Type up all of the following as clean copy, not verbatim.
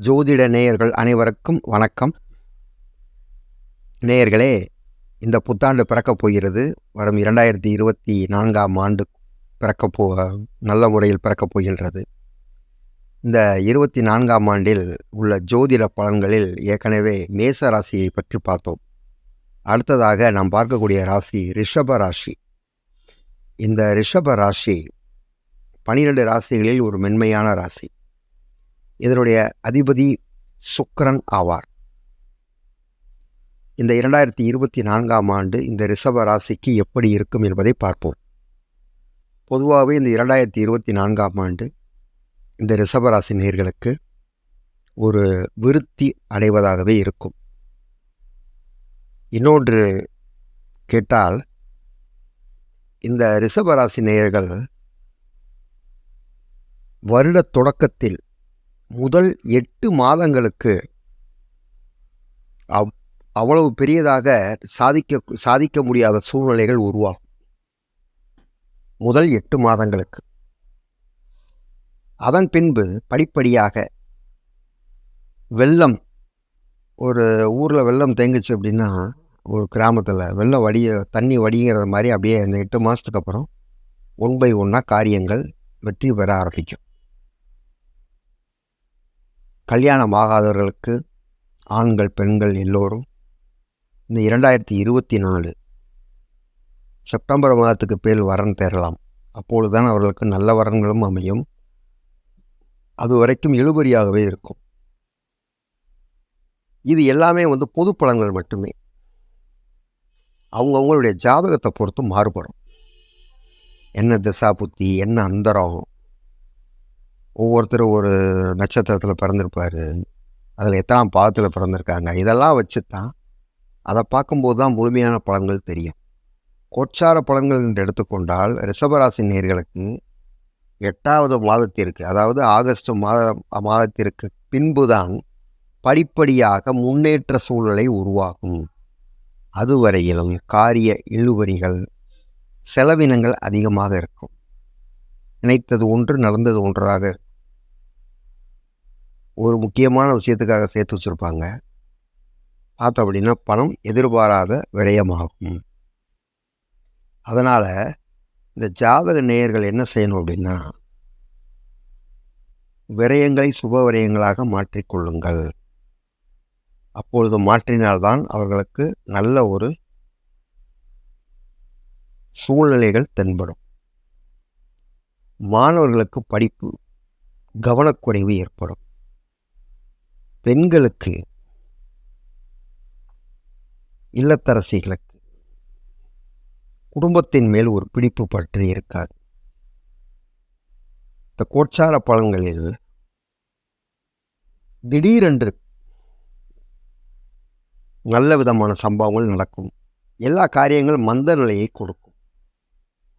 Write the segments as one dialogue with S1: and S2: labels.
S1: ஜோதிட நேயர்கள் அனைவருக்கும் வணக்கம். நேயர்களே, இந்த புத்தாண்டு பிறக்கப் போகிறது. வரும் 2024ஆம் ஆண்டு நல்ல முறையில் பிறக்கப் போகின்றது. இந்த 24ஆம் ஆண்டில் உள்ள ஜோதிட பலன்களில் ஏற்கனவே மேச ராசியை பற்றி பார்த்தோம். அடுத்ததாக நாம் பார்க்கக்கூடிய ராசி ரிஷப ராசி. இந்த ரிஷப ராசி 12 ராசிகளில் ஒரு மென்மையான ராசி. இதனுடைய அதிபதி சுக்கிரன் ஆவார். இந்த 2024ஆம் ஆண்டு இந்த ரிஷப ராசிக்கு எப்படி இருக்கும் என்பதை பார்ப்போம். பொதுவாகவே இந்த 2024ஆம் ஆண்டு இந்த ரிஷப ராசி நேயர்களுக்கு ஒரு விருத்தி அடைவதாகவே இருக்கும். இன்னொன்று கேட்டால், இந்த ரிஷப ராசி நேயர்கள் வருட தொடக்கத்தில் முதல் 8 மாதங்களுக்கு அவ்வளவு பெரியதாக சாதிக்க முடியாத சூழ்நிலைகள் உருவாகும். முதல் 8 மாதங்களுக்கு. அதன் பின்பு படிப்படியாக வெள்ளம், ஒரு ஊரில் வெள்ளம் தேங்குச்சு அப்படின்னா, ஒரு கிராமத்தில் வெள்ளம் தண்ணி வடிங்கிறது மாதிரி அப்படியே அந்த 8 மாதத்துக்கு அப்புறம் 1 by 1 காரியங்கள் வெற்றி பெற ஆரம்பிக்கும். கல்யாணம் ஆகாதவர்களுக்கு, ஆண்கள் பெண்கள் எல்லோரும் இந்த 2024 செப்டம்பர் மாதத்துக்கு பேர் வரன் பெறலாம். அப்பொழுதுதான் அவர்களுக்கு நல்ல வரன்களும் அமையும். அது வரைக்கும் இழுபறியாகவே இருக்கும். இது எல்லாமே பொது பலன்கள் மட்டுமே. அவங்கவுங்களுடைய ஜாதகத்தை பொறுத்து மாறுபடும். என்ன திசா புத்தி, என்ன அந்தரம், ஒவ்வொருத்தரும் ஒரு நட்சத்திரத்தில் பிறந்திருப்பார், அதில் எத்தனாம் பாதத்தில் பிறந்திருக்காங்க, இதெல்லாம் வச்சு தான் அதை பார்க்கும்போது தான் முழுமையான பலன்கள் தெரியும். கோச்சார பலன்கள் என்று எடுத்துக்கொண்டால் ரிஷபராசி நேயர்களுக்கு 8வது மாதத்திற்கு, அதாவது ஆகஸ்ட் மாதத்திற்கு பின்புதான் படிப்படியாக முன்னேற்ற சூழ்நிலை உருவாகும். அதுவரையிலும் காரிய இழுபறிகள், செலவினங்கள் அதிகமாக இருக்கும். நினைத்தது ஒன்று, நடந்தது ஒன்றாக இருக்கும். ஒரு முக்கியமான விஷயத்துக்காக சேர்த்து வச்சுருப்பாங்க. பார்த்தோம் அப்படின்னா பணம் எதிர்பாராத விரயமாகும். அதனால் இந்த ஜாதக நேயர்கள் என்ன செய்யணும் அப்படின்னா, விரயங்களை சுப விரயங்களாக மாற்றிக்கொள்ளுங்கள். அப்பொழுது மாற்றினால்தான் அவர்களுக்கு நல்ல ஒரு சூழ்நிலைகள் தென்படும். மாணவர்களுக்கு படிப்பு கவனக்குறைவு ஏற்படும். பெண்களுக்கு, இல்லத்தரசிகளுக்கு குடும்பத்தின் மேல் ஒரு பிடிப்பு பற்றி இருக்காது. இந்த கோச்சார பலன்களில் திடீரென்று நல்ல விதமான சம்பவங்கள் நடக்கும். எல்லா காரியங்களும் மந்த நிலையை கொடுக்கும்.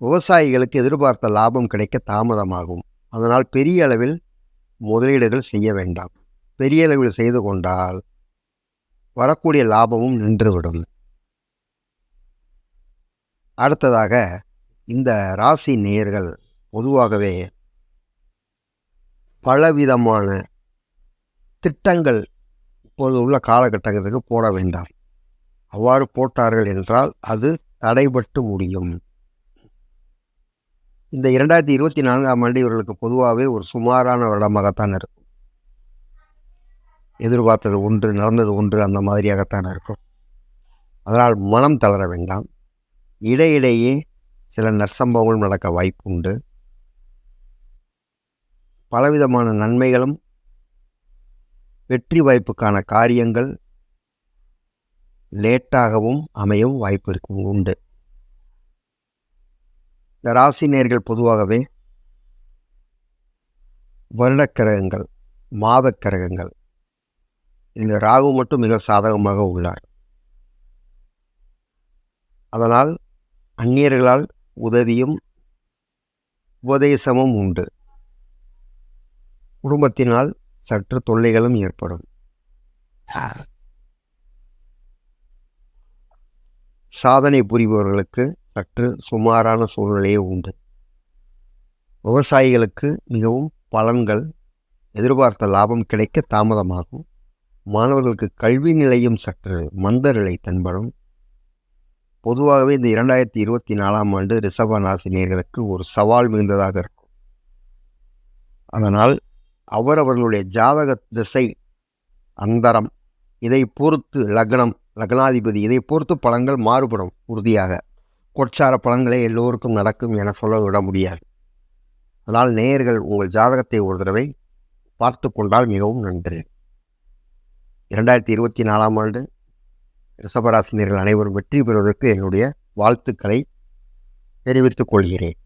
S1: விவசாயிகளுக்கு எதிர்பார்த்த லாபம் கிடைக்க தாமதமாகும். அதனால் பெரிய அளவில் முதலீடுகள் செய்ய வேண்டாம். பெரிய அளவில் செய்து கொண்டால் வரக்கூடிய லாபமும் நின்றுவிடும். அடுத்ததாக, இந்த ராசி நேயர்கள் பொதுவாகவே பலவிதமான திட்டங்கள் இப்பொழுது உள்ள காலகட்டங்களுக்கு போட வேண்டாம். அவ்வாறு போட்டார்கள் என்றால் அது தடைபட்டு முடியும். இந்த 2024ஆம் ஆண்டு இவர்களுக்கு பொதுவாகவே ஒரு சுமாரான வருடமாகத்தான் இருக்கும். எதிர்பார்த்தது ஒன்று, நடந்தது ஒன்று, அந்த மாதிரியாகத்தான் இருக்கும். அதனால் மனம் தளர வேண்டாம். இடையிடையே சில நற்சம்பவங்களும் நடக்க வாய்ப்பு உண்டு. பலவிதமான நன்மைகளும் வெற்றி வாய்ப்புக்கான காரியங்கள் லேட்டாகவும் அமையும் வாய்ப்பு உண்டு. இந்த ராசி நேயர்கள் பொதுவாகவே வருடக்கிரகங்கள், மாதக்கிரகங்கள், இந்த ராகு மட்டும் மிக சாதகமாக உள்ளார். அதனால் அந்நியர்களால் உதவியும் உபதேசமும் உண்டு. குடும்பத்தினால் சற்று தொல்லைகளும் ஏற்படும். சாதனை புரிபவர்களுக்கு சற்று சுமாரான சூழ்நிலையே உண்டு. விவசாயிகளுக்கு மிகவும் பலன்கள் எதிர்பார்த்த லாபம் கிடைக்க தாமதமாகும். மாணவர்களுக்கு கல்வி நிலையும் சற்று மந்த நிலை தென்படும். பொதுவாகவே இந்த 2024ஆம் ஆண்டு ரிஷப ராசினியர்களுக்கு ஒரு சவால் மிகுந்ததாக இருக்கும். அதனால் அவர்களுடைய ஜாதக திசை, அந்தரம், இதை பொறுத்து லக்னாதிபதி இதை பொறுத்து பலன்கள் மாறுபடும். உறுதியாக கோட்சார பலன்களே எல்லோருக்கும் நடக்கும் என சொல்ல விட முடியாது. அதனால் நேயர்கள் உங்கள் ஜாதகத்தை ஒரு தடவை பார்த்து கொண்டால் மிகவும் நன்று. 2024ஆம் ஆண்டு ரிஷபராசினியர்கள் அனைவரும் வெற்றி பெறுவதற்கு என்னுடைய வாழ்த்துக்களை தெரிவித்துக் கொள்கிறேன்.